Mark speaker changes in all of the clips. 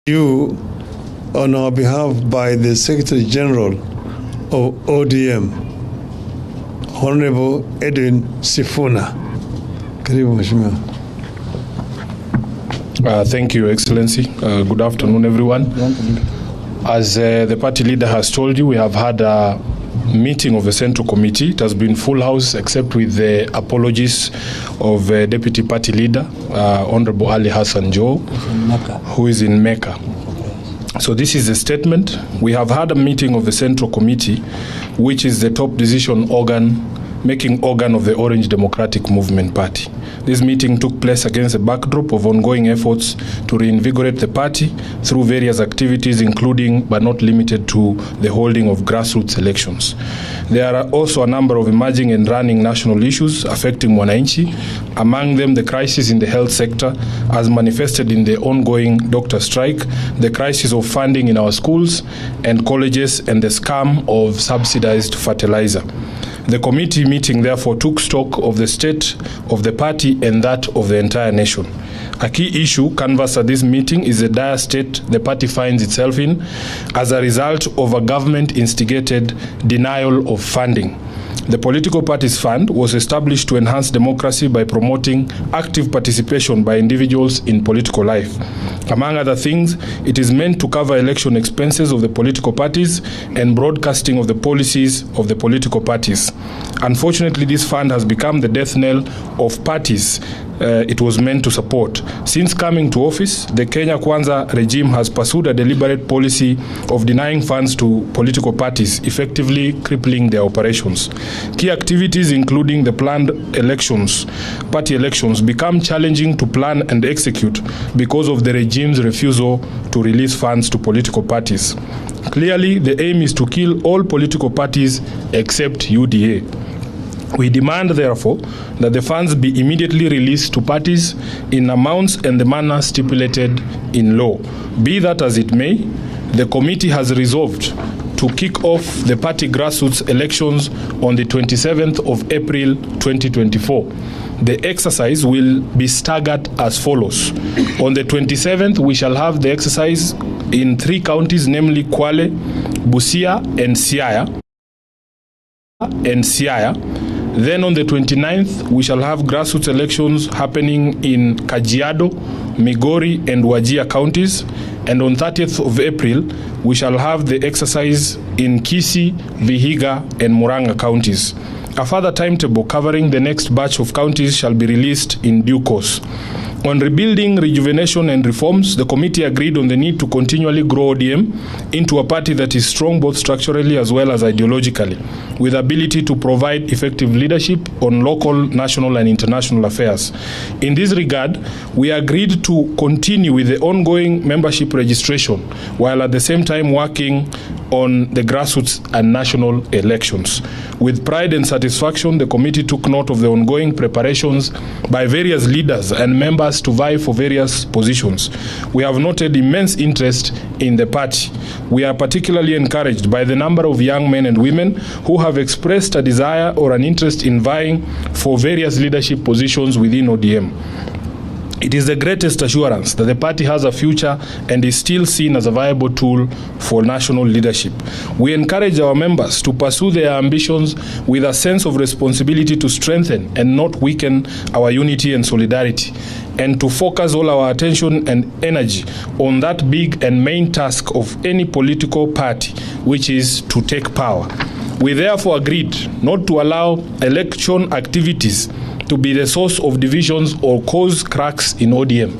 Speaker 1: You, on our behalf, by the Secretary General of ODM, Honorable Edwin Sifuna. Karibu Mheshimiwa.
Speaker 2: Thank you, Excellency. Good afternoon, everyone. As the party leader has told you, we have had a meeting of the Central Committee. It has been full house, except with the apologies of Deputy Party Leader, Honorable Ali Hassan Joe, who is in Mecca. So this is a statement. We have had a meeting of the Central Committee, which is the top decision making organ of the Orange Democratic Movement Party. This meeting took place against a backdrop of ongoing efforts to reinvigorate the party through various activities, including but not limited to the holding of grassroots elections. There are also a number of emerging and running national issues affecting Mwananchi, among them the crisis in the health sector as manifested in the ongoing doctor strike, the crisis of funding in our schools and colleges, and the scam of subsidized fertilizer. The committee meeting therefore took stock of the state of the party and that of the entire nation. A key issue canvassed at this meeting is the dire state the party finds itself in as a result of a government-instigated denial of funding. The Political Parties Fund was established to enhance democracy by promoting active participation by individuals in political life. Among other things, it is meant to cover election expenses of the political parties and broadcasting of the policies of the political parties. Unfortunately, this fund has become the death knell of parties it was meant to support. Since coming to office, the Kenya Kwanza regime has pursued a deliberate policy of denying funds to political parties, effectively crippling their operations. Key activities, including the planned elections, party elections, become challenging to plan and execute because of the regime's refusal to release funds to political parties. Clearly, the aim is to kill all political parties except UDA. We demand, therefore, that the funds be immediately released to parties in amounts and the manner stipulated in law. Be that as it may, the committee has resolved to kick off the party grassroots elections on the 27th of April 2024. The exercise will be staggered as follows. On the 27th, we shall have the exercise in 3 counties, namely Kwale, Busia, and Siaya. Then on the 29th, we shall have grassroots elections happening in Kajiado, Migori, and Wajir counties. And on 30th of April, we shall have the exercise in Kisii, Vihiga, and Murang'a counties. A further timetable covering the next batch of counties shall be released in due course. On rebuilding, rejuvenation, and reforms, the committee agreed on the need to continually grow ODM into a party that is strong both structurally as well as ideologically, with ability to provide effective leadership on local, national, and international affairs. In this regard, we agreed to continue with the ongoing membership registration, while at the same time working on the grassroots and national elections. With pride and satisfaction, the committee took note of the ongoing preparations by various leaders and members to vie for various positions. We have noted immense interest in the party. We are particularly encouraged by the number of young men and women who have expressed a desire or an interest in vying for various leadership positions within ODM. It is the greatest assurance that the party has a future and is still seen as a viable tool for national leadership. We encourage our members to pursue their ambitions with a sense of responsibility to strengthen and not weaken our unity and solidarity, and to focus all our attention and energy on that big and main task of any political party, which is to take power. We therefore agreed not to allow election activities to be the source of divisions or cause cracks in ODM.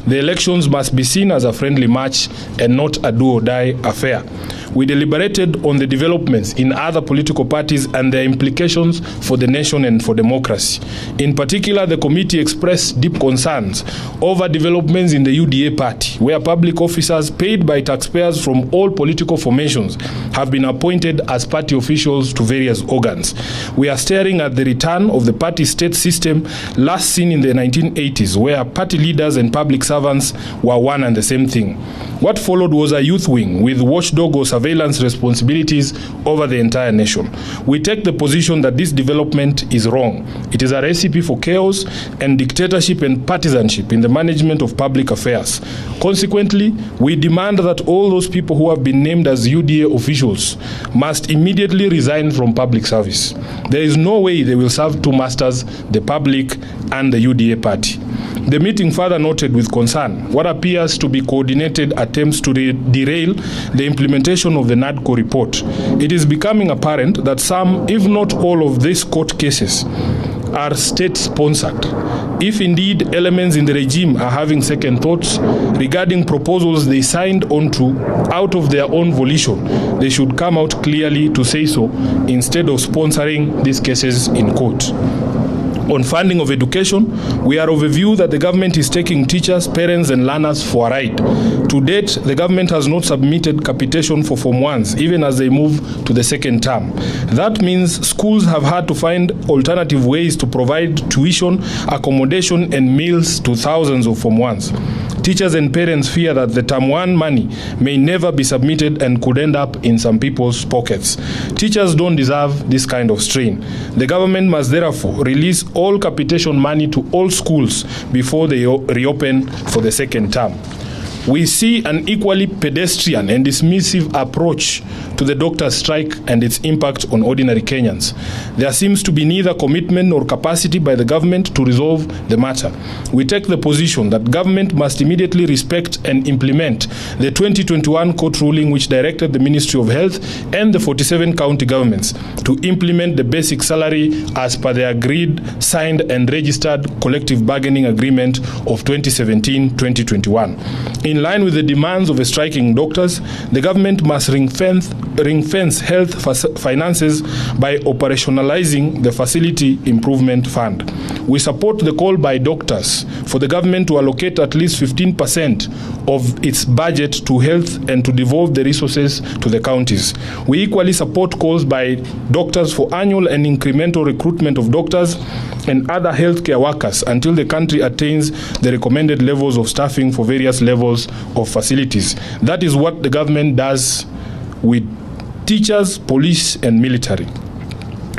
Speaker 2: The elections must be seen as a friendly match and not a do-or-die affair. We deliberated on the developments in other political parties and their implications for the nation and for democracy. In particular, the committee expressed deep concerns over developments in the UDA party, where public officers paid by taxpayers from all political formations have been appointed as party officials to various organs. We are staring at the return of the party state system last seen in the 1980s, where party leaders and public servants were one and the same thing. What followed was a youth wing with watchdog or surveillance surveillance responsibilities over the entire nation. We take the position that this development is wrong. It is a recipe for chaos and dictatorship and partisanship in the management of public affairs. Consequently, we demand that all those people who have been named as UDA officials must immediately resign from public service. There is no way they will serve two masters, the public and the UDA party. The meeting further noted with concern what appears to be coordinated attempts to derail the implementation of the NADCO report. It is becoming apparent that some, if not all, of these court cases are state-sponsored. If indeed elements in the regime are having second thoughts regarding proposals they signed onto out of their own volition, they should come out clearly to say so instead of sponsoring these cases in court. On funding of education, we are of a view that the government is taking teachers, parents and learners for a ride. To date, the government has not submitted capitation for Form 1s, even as they move to the second term. That means schools have had to find alternative ways to provide tuition, accommodation and meals to thousands of Form 1s. Teachers and parents fear that the Term 1 money may never be submitted and could end up in some people's pockets. Teachers don't deserve this kind of strain. The government must therefore release all capitation money to all schools before they reopen for the second term. We see an equally pedestrian and dismissive approach to the doctors' strike and its impact on ordinary Kenyans. There seems to be neither commitment nor capacity by the government to resolve the matter. We take the position that government must immediately respect and implement the 2021 court ruling which directed the Ministry of Health and the 47 county governments to implement the basic salary as per the agreed, signed and registered collective bargaining agreement of 2017-2021. In line with the demands of the striking doctors, the government must ring-fence health finances by operationalizing the Facility Improvement Fund. We support the call by doctors for the government to allocate at least 15% of its budget to health and to devolve the resources to the counties. We equally support calls by doctors for annual and incremental recruitment of doctors and other healthcare workers until the country attains the recommended levels of staffing for various levels of facilities. That is what the government does with teachers, police and military.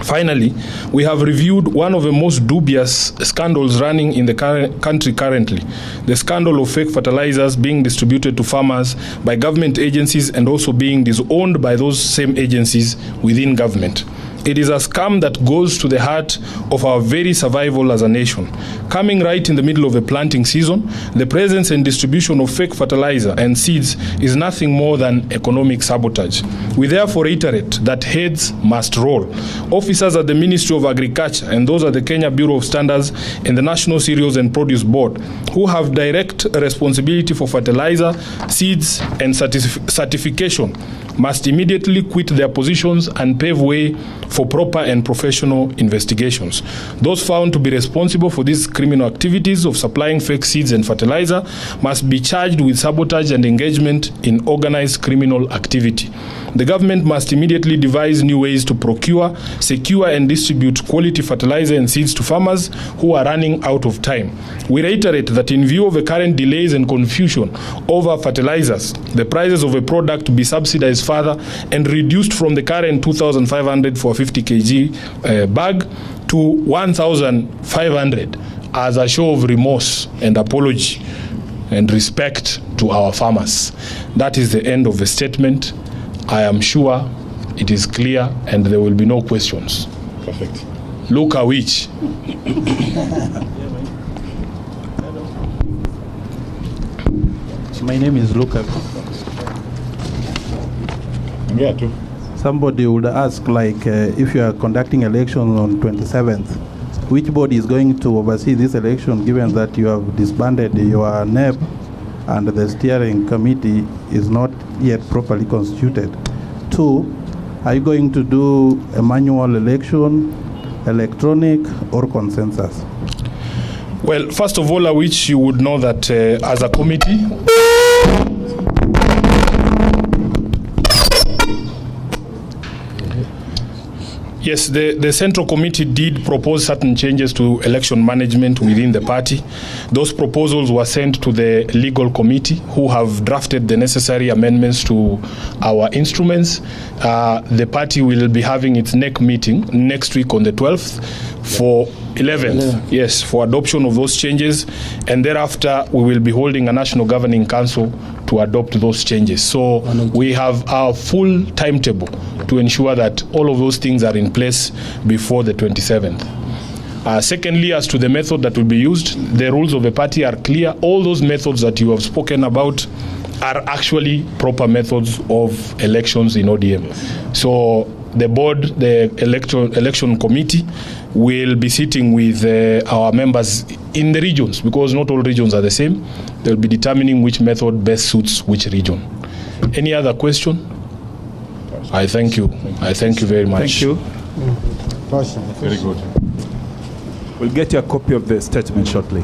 Speaker 2: Finally, we have reviewed one of the most dubious scandals running in the country currently, the scandal of fake fertilizers being distributed to farmers by government agencies and also being disowned by those same agencies within government. It is a scam that goes to the heart of our very survival as a nation. Coming right in the middle of the planting season, the presence and distribution of fake fertilizer and seeds is nothing more than economic sabotage. We therefore reiterate that heads must roll. Officers at the Ministry of Agriculture and those at the Kenya Bureau of Standards and the National Cereals and Produce Board, who have direct responsibility for fertilizer, seeds and certification, must immediately quit their positions and pave way for proper and professional investigations. Those found to be responsible for these criminal activities of supplying fake seeds and fertilizer must be charged with sabotage and engagement in organized criminal activity. The government must immediately devise new ways to procure, secure and distribute quality fertilizer and seeds to farmers who are running out of time. We reiterate that in view of the current delays and confusion over fertilizers, the prices of a product to be subsidized further and reduced from the current 2,500 for a 50 kg bag to 1,500 as a show of remorse and apology and respect to our farmers. That is the end of the statement. I am sure it is clear and there will be no questions.
Speaker 3: Perfect.
Speaker 2: Luka which?
Speaker 4: My name is Luka.
Speaker 3: Yeah, too.
Speaker 4: Somebody would ask, if you are conducting elections on 27th, which body is going to oversee this election, given that you have disbanded your NEP and the steering committee is not yet properly constituted? 2, are you going to do a manual election, electronic, or consensus?
Speaker 2: Well, first of all, I wish you would know that as a committee, Yes, the Central Committee did propose certain changes to election management within the party. Those proposals were sent to the Legal Committee, who have drafted the necessary amendments to our instruments. The party will be having its next meeting next week on the 12th for 11th, yes, for adoption of those changes. And thereafter, we will be holding a National Governing Council to adopt those changes. So we have our full timetable to ensure that all of those things are in place before the 27th. Secondly, as to the method that will be used, the rules of the party are clear. All those methods that you have spoken about are actually proper methods of elections in ODM. So the board, the election committee, will be sitting with our members in the regions, because not all regions are the same. They'll be determining which method best suits which region. Any other question? I thank you. I thank you very much.
Speaker 3: Thank you. Very good. We'll get you a copy of the statement shortly.